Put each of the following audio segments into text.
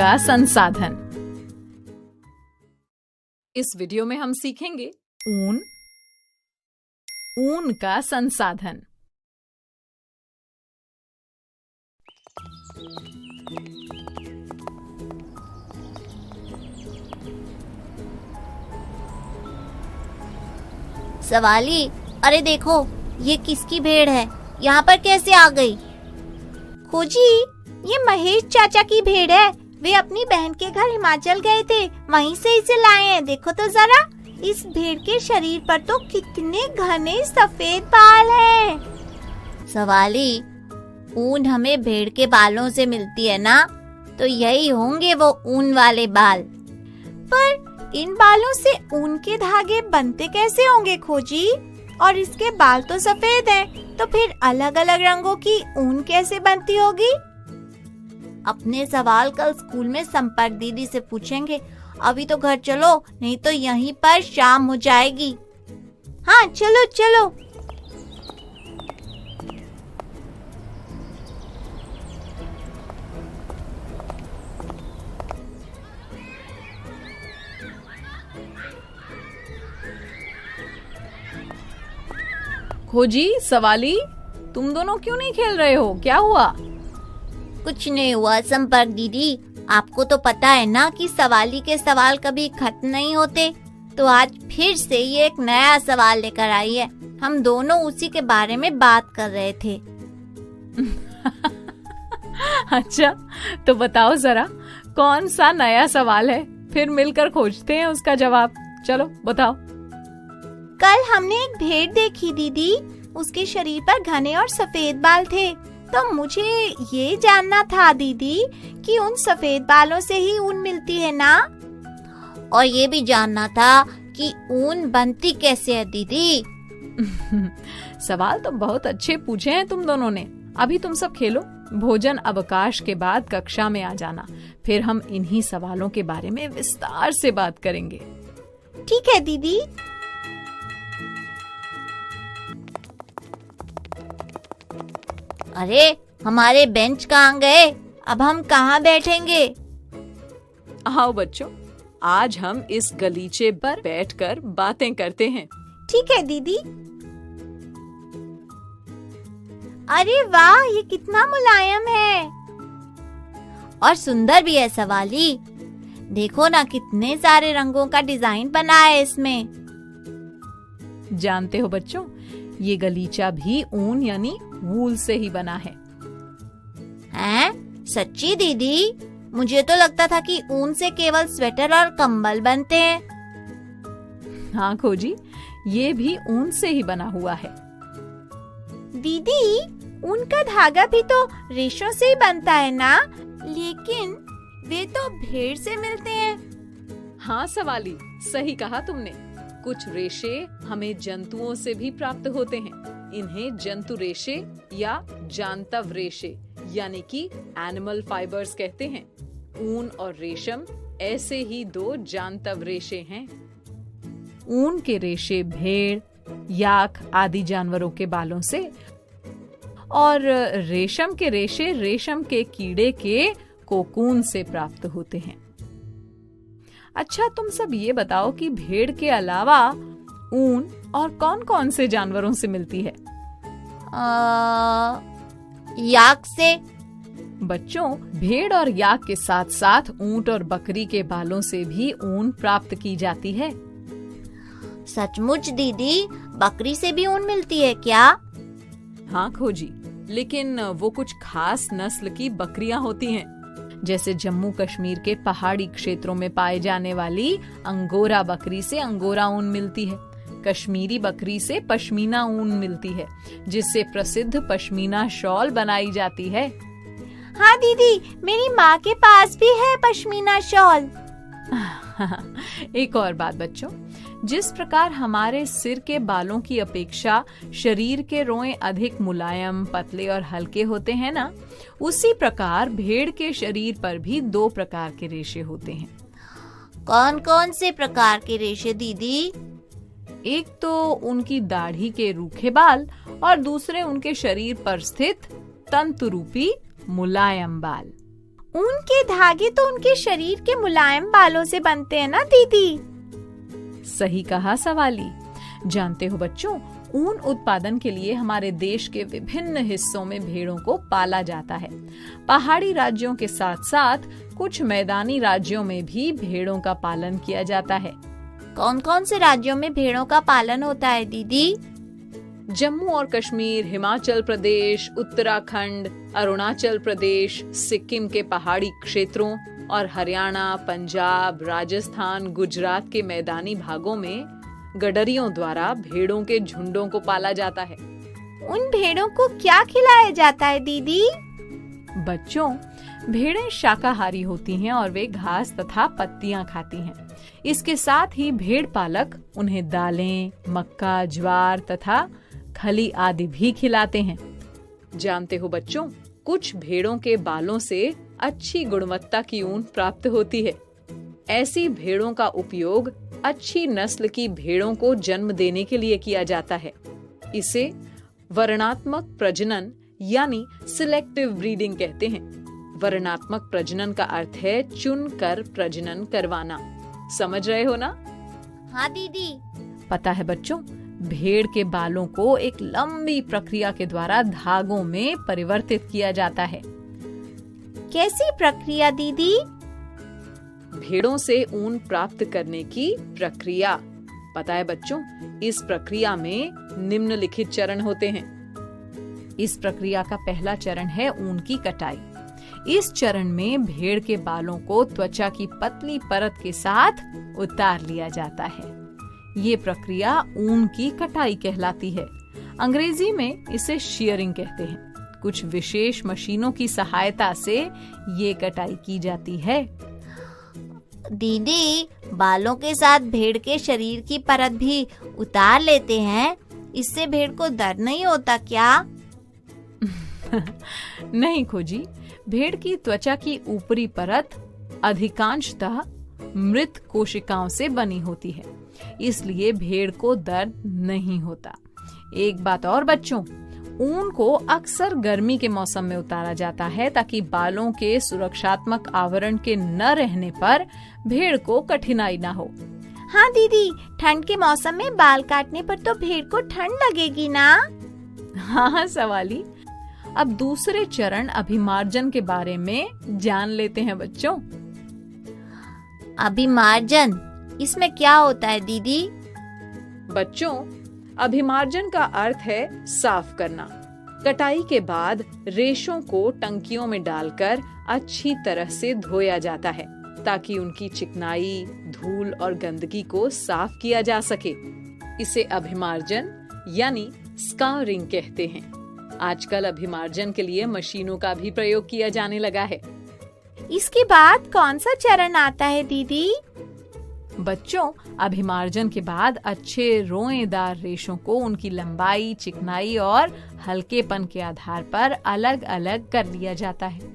का संसाधन। इस वीडियो में हम सीखेंगे ऊन, ऊन का संसाधन। सवाली, अरे देखो, ये किसकी भेड़ है? यहाँ पर कैसे आ गई? खोजी, ये महेश चाचा की भेड़ है। वे अपनी बहन के घर हिमाचल गए थे, वहीं से इसे लाए हैं। देखो तो जरा, इस भेड़ के शरीर पर तो कितने घने सफेद बाल हैं। सवाली, ऊन हमें भेड़ के बालों से मिलती है ना, तो यही होंगे वो ऊन वाले बाल। पर इन बालों से ऊन के धागे बनते कैसे होंगे खोजी? और इसके बाल तो सफेद हैं, तो फिर अलग अलग रंगों की ऊन कैसे बनती होगी? अपने सवाल कल स्कूल में संपर्क दीदी से पूछेंगे। अभी तो घर चलो, नहीं तो यहीं पर शाम हो जाएगी। हाँ, चलो चलो। खोजी, सवाली, तुम दोनों क्यों नहीं खेल रहे हो? क्या हुआ? कुछ नहीं हुआ संपर्क दीदी। आपको तो पता है ना कि सवाली के सवाल कभी खत्म नहीं होते, तो आज फिर से ये एक नया सवाल लेकर आई है। हम दोनों उसी के बारे में बात कर रहे थे। अच्छा, तो बताओ जरा, कौन सा नया सवाल है? फिर मिलकर खोजते हैं उसका जवाब। चलो बताओ। कल हमने एक भेड़ देखी दीदी, उसके शरीर पर घने और सफेद बाल थे। तो मुझे ये जानना था दीदी कि उन सफेद बालों से ही ऊन मिलती है ना? और ये भी जानना था कि ऊन बनती कैसे है दीदी। सवाल तो बहुत अच्छे पूछे हैं तुम दोनों ने। अभी तुम सब खेलो, भोजन अवकाश के बाद कक्षा में आ जाना, फिर हम इन्हीं सवालों के बारे में विस्तार से बात करेंगे। ठीक है दीदी। अरे, हमारे बेंच कहाँ गए? अब हम कहाँ बैठेंगे? आओ बच्चों, आज हम इस गलीचे पर बैठकर बातें करते हैं। ठीक है दीदी। अरे वाह, ये कितना मुलायम है और सुंदर भी है सवाली। देखो ना, कितने सारे रंगों का डिजाइन बना है इसमें। जानते हो बच्चों, ये गलीचा भी ऊन यानी वूल से ही बना है। हैं? सच्ची दीदी? मुझे तो लगता था कि ऊन से केवल स्वेटर और कंबल बनते हैं। हाँ खोजी, ये भी ऊन से ही बना हुआ है। दीदी, ऊन का धागा भी तो रेशों से ही बनता है ना? लेकिन वे तो भेड़ से मिलते हैं। हाँ सवाली, सही कहा तुमने। कुछ रेशे हमें जंतुओं से भी प्राप्त होते हैं। इन्हें जंतु रेशे या जांतव रेशे यानी कि एनिमल फाइबर्स कहते हैं। ऊन और रेशम ऐसे ही दो जांतव रेशे हैं। ऊन के रेशे भेड़, याक आदि जानवरों के बालों से, और रेशम के रेशे रेशम के कीड़े के कोकून से प्राप्त होते हैं। अच्छा, तुम सब ये बताओ कि भेड़ के अलावा ऊन और कौन कौन से जानवरों से मिलती है? याक से। बच्चों, भेड़ और याक के साथ साथ ऊंट और बकरी के बालों से भी ऊन प्राप्त की जाती है। सचमुच दीदी? बकरी से भी ऊन मिलती है क्या? हाँ खोजी, लेकिन वो कुछ खास नस्ल की बकरियां होती हैं, जैसे जम्मू कश्मीर के पहाड़ी क्षेत्रों में पाए जाने वाली अंगोरा बकरी से अंगोरा ऊन मिलती है। कश्मीरी बकरी से पश्मीना ऊन मिलती है, जिससे प्रसिद्ध पश्मीना शॉल बनाई जाती है। हाँ दीदी, मेरी माँ के पास भी है पश्मीना शॉल। एक और बात बच्चों, जिस प्रकार हमारे सिर के बालों की अपेक्षा शरीर के रोएं अधिक मुलायम, पतले और हल्के होते हैं ना, उसी प्रकार भेड़ के शरीर पर भी दो प्रकार के रेशे होते हैं। कौन कौन से प्रकार के रेशे दीदी? एक तो उनकी दाढ़ी के रूखे बाल और दूसरे उनके शरीर पर स्थित तंतु रूपी मुलायम बाल। ऊन के धागे तो उनके शरीर के मुलायम बालों से बनते हैं ना दीदी? सही कहा सवाली। जानते हो बच्चों, ऊन उत्पादन के लिए हमारे देश के विभिन्न हिस्सों में भेड़ों को पाला जाता है। पहाड़ी राज्यों के साथ साथ कुछ मैदानी राज्यों में भी भेड़ों का पालन किया जाता है। कौन कौन से राज्यों में भेड़ों का पालन होता है दीदी? जम्मू और कश्मीर, हिमाचल प्रदेश, उत्तराखंड, अरुणाचल प्रदेश, सिक्किम के पहाड़ी क्षेत्रों और हरियाणा, पंजाब, राजस्थान, गुजरात के मैदानी भागों में गडरियों द्वारा भेड़ों के झुंडों को पाला जाता है। उन भेड़ों को क्या खिलाया जाता है दीदी? बच्चों, भेड़ें शाकाहारी होती हैं और वे घास तथा पत्तियां खाती हैं। इसके साथ ही भेड़ पालक उन्हें दालें, मक्का, ज्वार तथा खली आदि भी खिलाते हैं। जानते हो बच्चों, कुछ भेड़ों के बालों से अच्छी गुणवत्ता की ऊन प्राप्त होती है। ऐसी भेड़ों का उपयोग अच्छी नस्ल की भेड़ों को जन्म देने के लिए किया जाता है। इसे वर्णात्मक प्रजनन यानी सिलेक्टिव ब्रीडिंग कहते हैं। वर्णात्मक प्रजनन का अर्थ है चुनकर प्रजनन करवाना। समझ रहे हो ना? हाँ दीदी। पता है बच्चों, भेड़ के बालों को एक लंबी प्रक्रिया के द्वारा धागों में परिवर्तित किया जाता है। कैसी प्रक्रिया दीदी? भेड़ों से ऊन प्राप्त करने की प्रक्रिया। पता है बच्चों, इस प्रक्रिया में निम्नलिखित चरण होते हैं। इस प्रक्रिया का पहला चरण है ऊन की कटाई। इस चरण में भेड़ के बालों को त्वचा की पतली परत के साथ उतार लिया जाता है। ये प्रक्रिया ऊन की कटाई कहलाती है। अंग्रेजी में इसे शीयरिंग कहते हैं। कुछ विशेष मशीनों की सहायता से ये कटाई की जाती है। दीदी, बालों के साथ भेड़ के शरीर की परत भी उतार लेते हैं। इससे भेड़ को दर्द नहीं होता क्या? नहीं खोजी, भेड़ की त्वचा की ऊपरी परत अधिकांशतः मृत कोशिकाओं से बनी होती है, इसलिए भेड़ को दर्द नहीं होता। एक बात और बच्चों, ऊन को अक्सर गर्मी के मौसम में उतारा जाता है ताकि बालों के सुरक्षात्मक आवरण के न रहने पर भेड़ को कठिनाई ना हो। हाँ दीदी, ठंड के मौसम में बाल काटने पर तो भेड़ को ठंड लगेगी ना? हाँ सवाली। अब दूसरे चरण अभिमार्जन के बारे में जान लेते हैं बच्चों। अभिमार्जन, इसमें क्या होता है दीदी? बच्चों, अभिमार्जन का अर्थ है साफ करना। कटाई के बाद रेशों को टंकियों में डालकर अच्छी तरह से धोया जाता है ताकि उनकी चिकनाई, धूल और गंदगी को साफ किया जा सके। इसे अभिमार्जन यानी स्काउरिंग कहते हैं। आजकल अभिमार्जन के लिए मशीनों का भी प्रयोग किया जाने लगा है। इसके बाद कौन सा चरण आता है दीदी? बच्चों, अभिमार्जन के बाद अच्छे रोएदार रेशों को उनकी लंबाई, चिकनाई और हल्केपन के आधार पर अलग अलग कर लिया जाता है।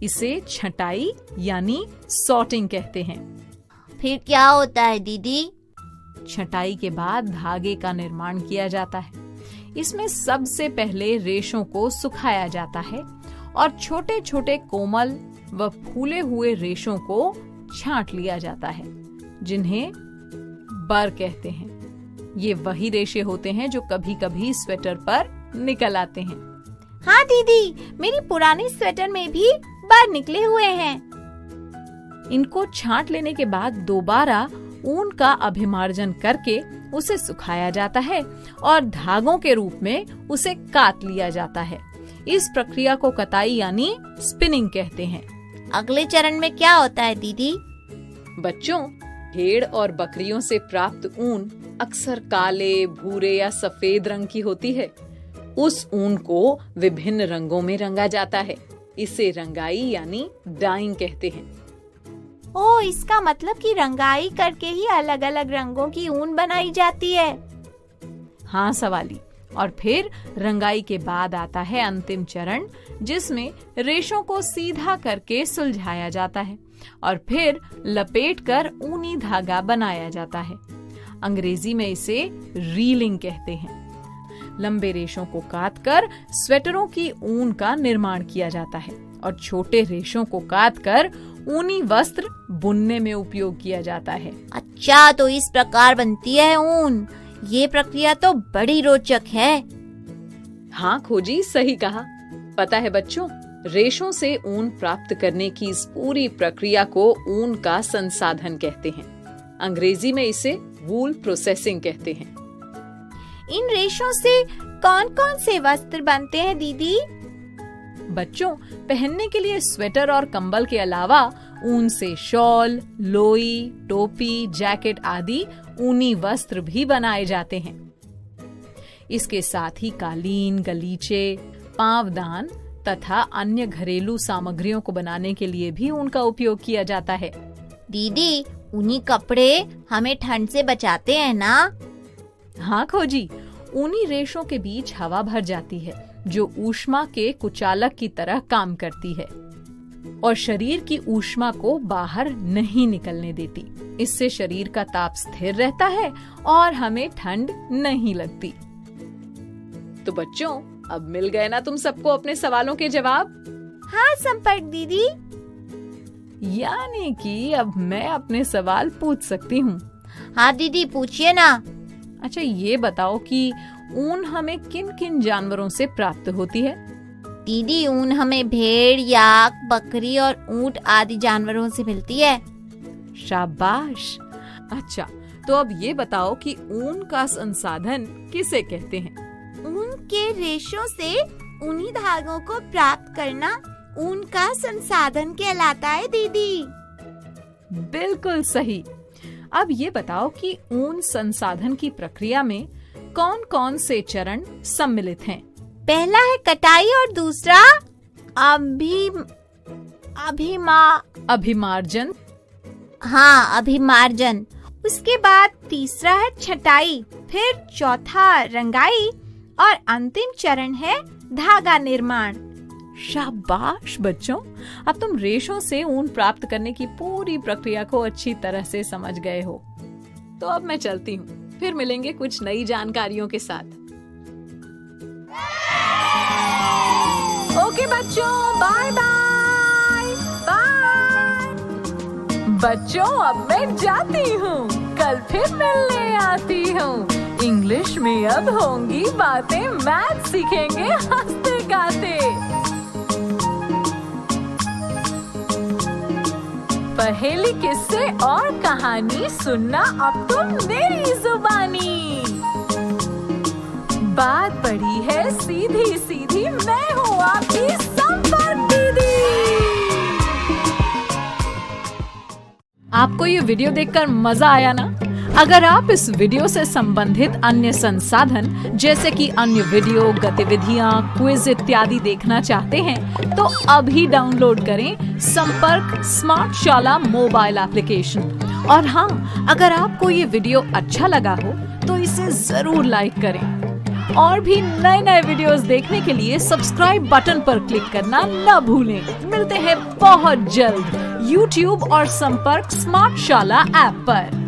इसे छटाई यानी सॉर्टिंग कहते हैं। फिर क्या होता है दीदी? छटाई के बाद धागे का निर्माण किया जाता है। इसमें सबसे पहले रेशों को सुखाया जाता है और छोटे छोटे कोमल व फूले हुए रेशों को छांट लिया जाता है, जिन्हें बर कहते हैं। ये वही रेशे होते हैं जो कभी कभी स्वेटर पर निकल आते हैं। हाँ दीदी, मेरी पुरानी स्वेटर में भी बर निकले हुए हैं। इनको छांट लेने के बाद दोबारा ऊन का अभिमार्जन करके उसे सुखाया जाता है और धागों के रूप में उसे काट लिया जाता है। इस प्रक्रिया को कताई यानी स्पिनिंग कहते हैं। अगले चरण में क्या होता है दीदी? बच्चों, भेड़ और बकरियों से प्राप्त ऊन अक्सर काले, भूरे या सफेद रंग की होती है। उस ऊन को विभिन्न रंगों में रंगा जाता है। इसे रंगाई यानी डाइंग कहते हैं। ओ, इसका मतलब कि रंगाई करके ही अलग अलग रंगों की ऊन बनाई जाती है। हाँ सवाली। और फिर रंगाई के बाद आता है अंतिम चरण, जिसमें रेशों को सीधा करके सुलझाया जाता है और फिर लपेटकर ऊनी धागा बनाया जाता है। अंग्रेजी में इसे रीलिंग कहते हैं। लंबे रेशों को काटकर स्वेटरों की ऊन का निर्माण किया जाता है और छोटे रेशों को काट कर ऊनी वस्त्र बुनने में उपयोग किया जाता है। अच्छा, तो इस प्रकार बनती है ऊन। ये प्रक्रिया तो बड़ी रोचक है। हाँ खोजी, सही कहा। पता है बच्चों, रेशों से ऊन प्राप्त करने की इस पूरी प्रक्रिया को ऊन का संसाधन कहते हैं। अंग्रेजी में इसे वूल प्रोसेसिंग कहते हैं। इन रेशों से कौन कौन से वस्त्र बनते हैं दीदी? बच्चों, पहनने के लिए स्वेटर और कंबल के अलावा ऊन से शॉल, लोई, टोपी, जैकेट आदि ऊनी वस्त्र भी बनाए जाते हैं। इसके साथ ही कालीन, गलीचे, पांवदान तथा अन्य घरेलू सामग्रियों को बनाने के लिए भी ऊन का उपयोग किया जाता है। दीदी, ऊनी कपड़े हमें ठंड से बचाते हैं ना? हाँ खोजी, ऊनी रेशों के बीच हवा भर जाती है जो ऊष्मा के कुचालक की तरह काम करती है और शरीर की ऊष्मा को बाहर नहीं निकलने देती। इससे शरीर का ताप स्थिर रहता है और हमें ठंड नहीं लगती। तो बच्चों, अब मिल गए ना तुम सबको अपने सवालों के जवाब? हाँ संपर्क दीदी। यानी कि अब मैं अपने सवाल पूछ सकती हूँ। हाँ दीदी, पूछिए ना। अच्छा, ये बताओ कि ऊन हमें किन किन जानवरों से प्राप्त होती है? दीदी, ऊन हमें भेड़, याक, बकरी और ऊंट आदि जानवरों से मिलती है। शाबाश। अच्छा, तो अब ये बताओ कि ऊन का संसाधन किसे कहते हैं? ऊन के रेशों से ऊनी धागों को प्राप्त करना ऊन का संसाधन कहलाता है दीदी। बिल्कुल सही। अब ये बताओ कि ऊन संसाधन की प्रक्रिया में कौन कौन से चरण सम्मिलित हैं? पहला है कटाई और दूसरा अभिमार्जन। हाँ, अभिमार्जन। उसके बाद तीसरा है छटाई, फिर चौथा रंगाई और अंतिम चरण है धागा निर्माण। शाबाश बच्चों, अब तुम रेशों से ऊन प्राप्त करने की पूरी प्रक्रिया को अच्छी तरह से समझ गए हो। तो अब मैं चलती हूँ, फिर मिलेंगे कुछ नई जानकारियों के साथ। ओके बच्चों, बाय बाय बाय। बच्चों, अब मैं जाती हूँ, कल फिर मिलने आती हूँ। इंग्लिश में अब होंगी बातें, मैथ सीखेंगे हंसते गाते। पहेली, किस्से और कहानी सुनना अब तुम मेरी जुबानी। बात पड़ी है सीधी सीधी, मैं हूँ आपकी संपर्क दीदी। आपको ये वीडियो देखकर मजा आया ना? अगर आप इस वीडियो से संबंधित अन्य संसाधन जैसे कि अन्य वीडियो, गतिविधियां, क्विज इत्यादि देखना चाहते हैं तो अभी डाउनलोड करें संपर्क स्मार्ट शाला मोबाइल एप्लीकेशन। और हाँ, अगर आपको ये वीडियो अच्छा लगा हो तो इसे जरूर लाइक करें। और भी नए नए वीडियोस देखने के लिए सब्सक्राइब बटन पर क्लिक करना न भूलें। मिलते हैं बहुत जल्द YouTube और संपर्क स्मार्ट शाला ऐप पर।